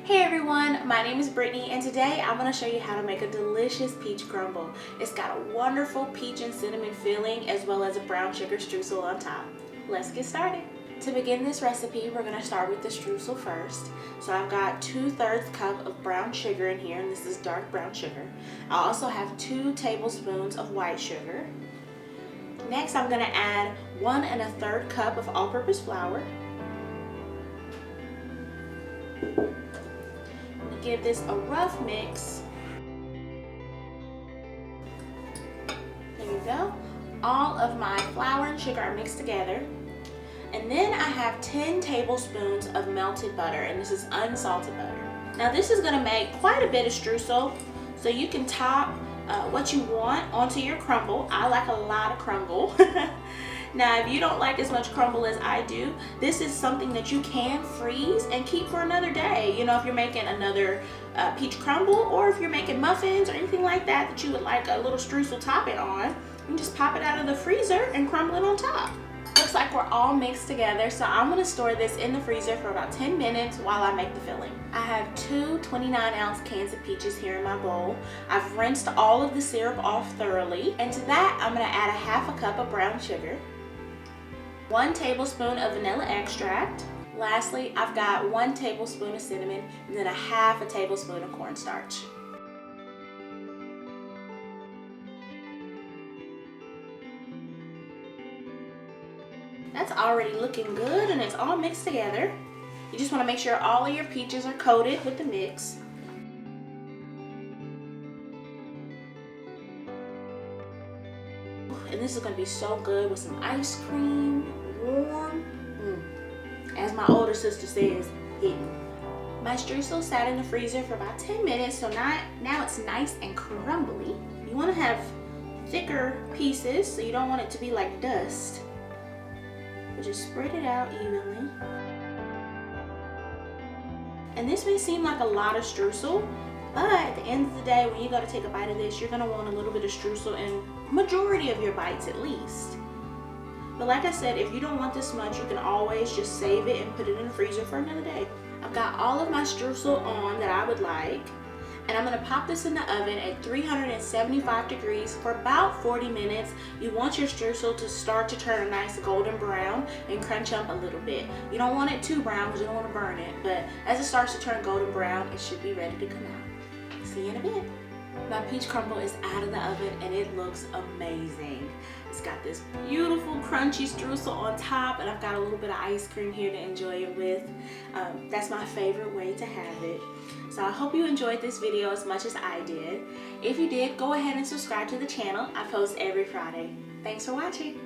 Hey everyone, my name is Brittany and today I'm going to show you how to make a delicious peach crumble. It's got a wonderful peach and cinnamon filling as well as a brown sugar streusel on top. Let's get started. To begin this recipe, we're going to start with the streusel first. So I've got 2/3 cup of brown sugar in here, and this is dark brown sugar. I also have 2 tablespoons of white sugar. Next I'm going to add 1 1/3 cup of all-purpose flour. Give this a rough mix. There you go. All of my flour and sugar are mixed together. And then I have 10 tablespoons of melted butter, and this is unsalted butter. Now this is going to make quite a bit of streusel, so you can top what you want onto your crumble. I like a lot of crumble. Now, if you don't like as much crumble as I do, this is something that you can freeze and keep for another day. You know, if you're making another peach crumble, or if you're making muffins or anything like that that you would like a little streusel topping on, you can just pop it out of the freezer and crumble it on top. Looks like we're all mixed together, so I'm going to store this in the freezer for about 10 minutes while I make the filling. I have 2 29-ounce cans of peaches here in my bowl. I've rinsed all of the syrup off thoroughly, and to that I'm going to add 1/2 cup of brown sugar, 1 tablespoon of vanilla extract. Lastly, I've got 1 tablespoon of cinnamon and then 1/2 tablespoon of cornstarch. That's already looking good and it's all mixed together. You just want to make sure all of your peaches are coated with the mix. And this is going to be so good with some ice cream, warm. As my older sister says, hidden. My streusel sat in the freezer for about 10 minutes, so now it's nice and crumbly. You want to have thicker pieces, so you don't want it to be like dust. But just spread it out evenly. And this may seem like a lot of streusel, but at the end of the day, when you go to take a bite of this, you're going to want a little bit of streusel in majority of your bites at least. But like I said, if you don't want this much, you can always just save it and put it in the freezer for another day. I've got all of my streusel on that I would like, and I'm going to pop this in the oven at 375 degrees for about 40 minutes. You want your streusel to start to turn a nice golden brown and crunch up a little bit. You don't want it too brown because you don't want to burn it, but as it starts to turn golden brown, it should be ready to come out. See you in a bit. My peach crumble is out of the oven and it looks amazing. It's got this beautiful crunchy streusel on top, and I've got a little bit of ice cream here to enjoy it with. That's my favorite way to have it. So I hope you enjoyed this video as much as I did. If you did, go ahead and subscribe to the channel. I post every Friday. Thanks for watching.